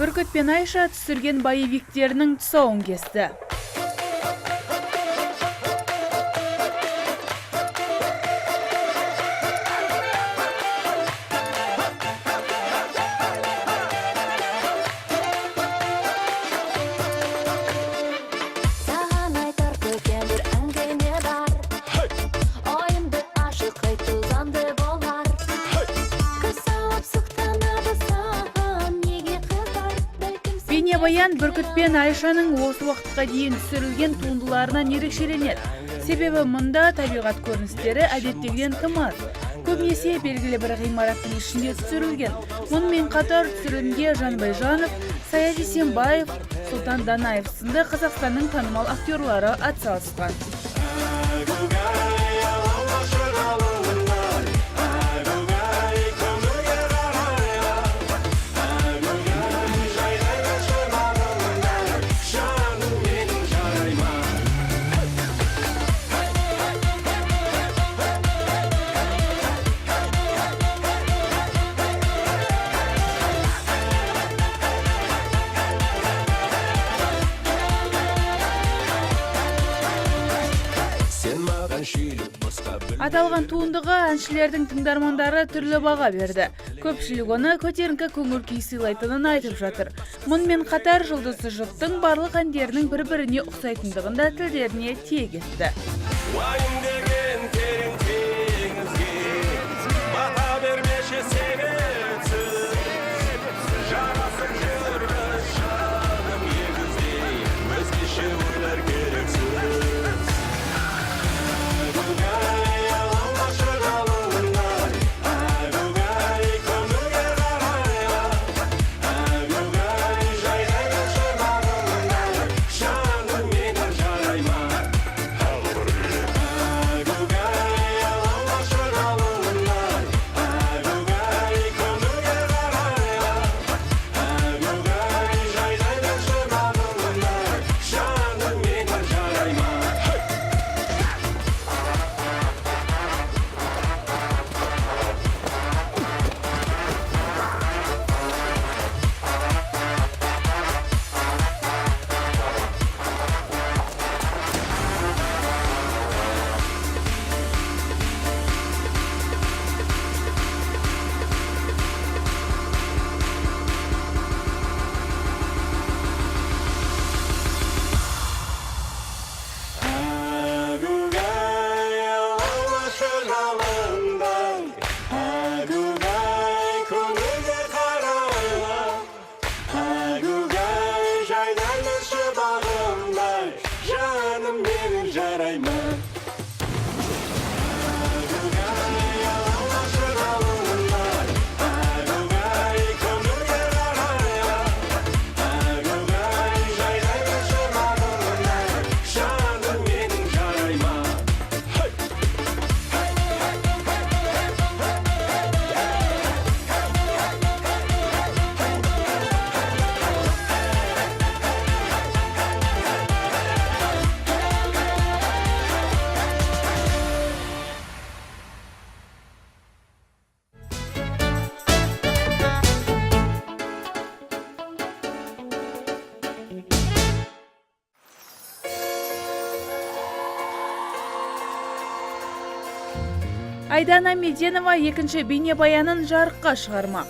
Бүркіт пен Айша түсірген боевиктерінің тұсауын кесті. Бейнебаян Бүркіт пен Айшаның осы уақытқа дейін түсірілген туындыларынан ерекшеленеді. Себебі мұнда табиғат көріністері әдеттегіден тым аз. Көбінесе белгілі бір ғимараттың ішінде түсірілген. Мұнымен қатар түсірілімге Жанбай Жанов, Саят Есенбаев, Сұлтан Данаев сынды Қазақстанның танымал актерлары атсалысқан. Аталған туындыға әншілердің тыңдармандары түрлі баға берді. Көпшілік оны көтеріңкі көңіл күй сыйлайтынын айтып жатыр. Мұнымен қатар жұлдызды жұптың барлық әндерінің бір-біріне ұқсайтындығын да тілдеріне тиек етті. Айдана Меденова екінші бейнебаянын жарыққа шығармақ.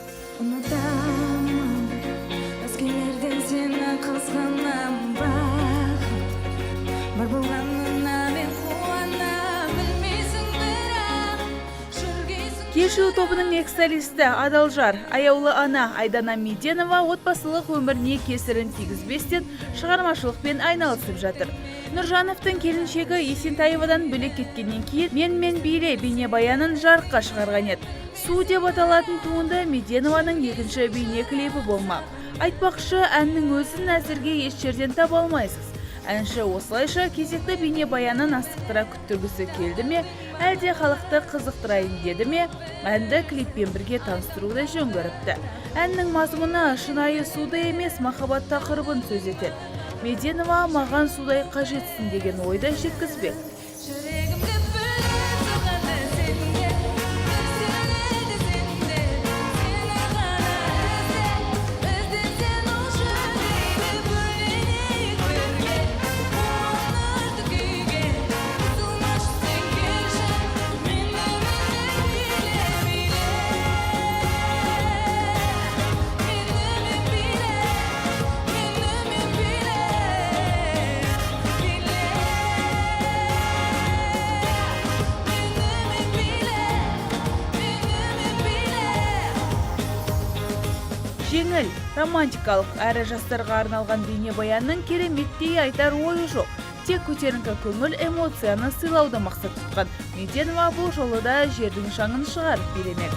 Кешью тобының экс-солисті Адалжар, аяулы ана Айдана Меденова отбасылық өміріне кесірін тигізбестен шығармашылықпен айналысып жатыр. Нұржановтың келіншегі Есентаевадан бөлек кеткеннен кейін мен биле бейнебаянын жарыққа шығарған еді. Су деп аталатын туынды Меденованың екінші бейне клипі болмақ. Айтпақшы, әннің өзін әзірге еш жерден таба алмайсыз. Әнші осылайша кезекті бейнебаянын асықтыра күттіргісі келді ме, әлде халықты қызықтырайын деді ме, әнді клиппен бірге таныстыруды жөн көріпті. Әннің мазмұны шынайы суды емес, махаббат тақырыбын сөз етеді. Меденова маған судай қажетсін деген ойды жеткізбек. романтикалық әрі жастарға арналған бейнебаянның кереметтей айтар ойы жоқ. Тек көтеріңкі көңіл эмоцияны сыйлауды мақсат тұтқан Меденова бұл жолы да жердің шаңын шығарып беремек.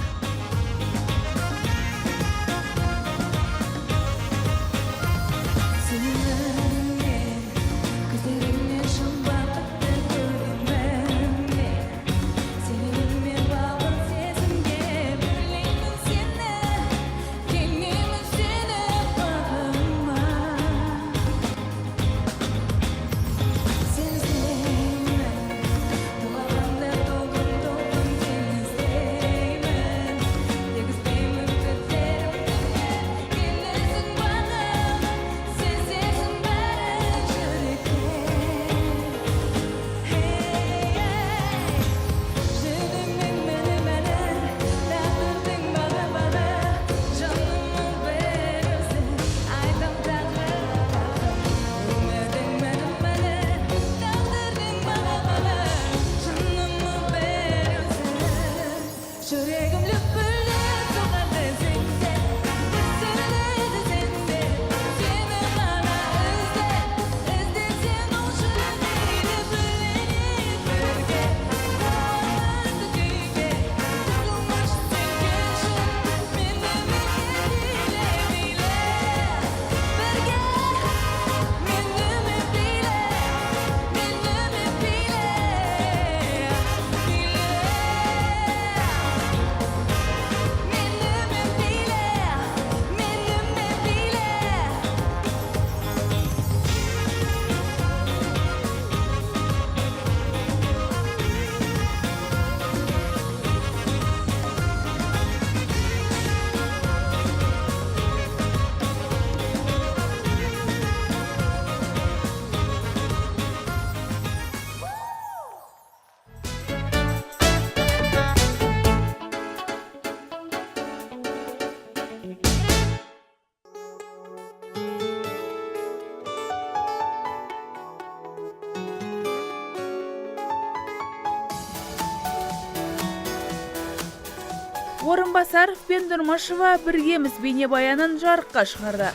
Орынбасаров пен Нұрмашева біргеміз бейнебаянын жарыққа шығарды.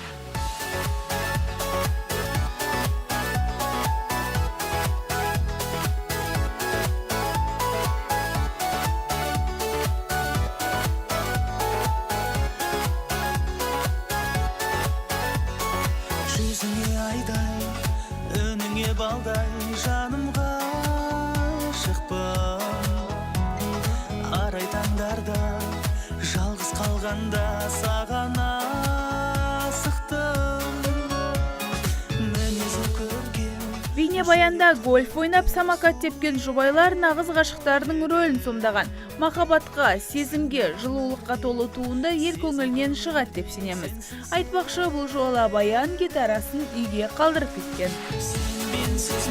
Жүзіңе айдай, өніңе балдай, жанымға шықпын. Арай таңдарда, жалғыз қалғанда саған асықтым. Мінезін көрген Бейнебаянда гольф ойнап самокат тепкен жұбайлар нағыз ғашықтардың рөлін сомдаған. Махаббатқа, сезімге, жылулыққа толы туынды ел көңілінен шығады деп сенеміз. Айтпақшы, бұл жолы Баян гитарасын үйге қалдырып кеткен.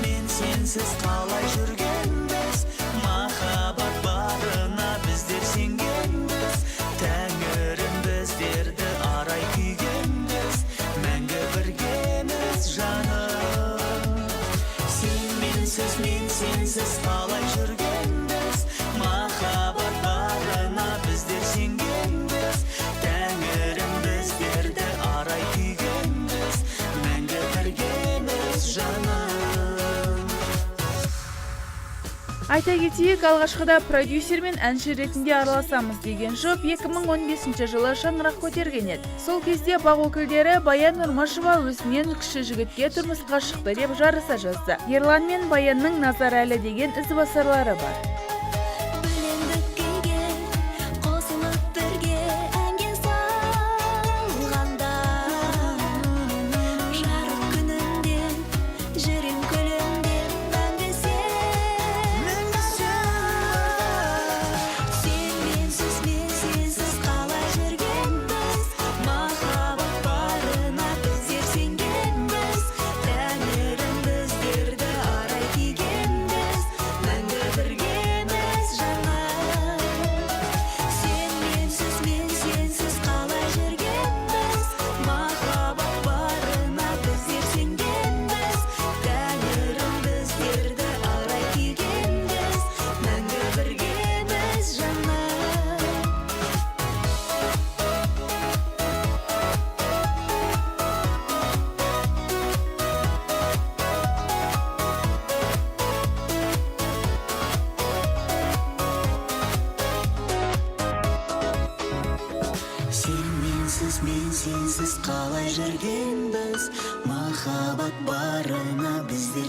мен сенсіз қалай жүргенбіз, махаббат барына біздер сенгенбіз. Тәңірім біздерді арай күйгенбіз, мәңгі біргеміз жаным. Мен сенсіз қалай жүргенбіз, махаббат барына біздер сенгенбіз. Тәңірім біздерді арай күйгенбіз, мәңгі біргеміз жаным. Айта кетейік, алғашқыда продюсер мен әнші ретінде араласамыз деген жұп 2015 жылы шаңырақ көтерген еді. Сол кезде бақ өкілдері Баян Нұрмашева өзінен кіші жігітке тұрмысқа шықты деп жарыса жазды. Ерлан мен Баянның Назар әлі деген ізбасарлары бар.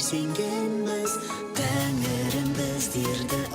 сенгенбіз, тәңірім біздерді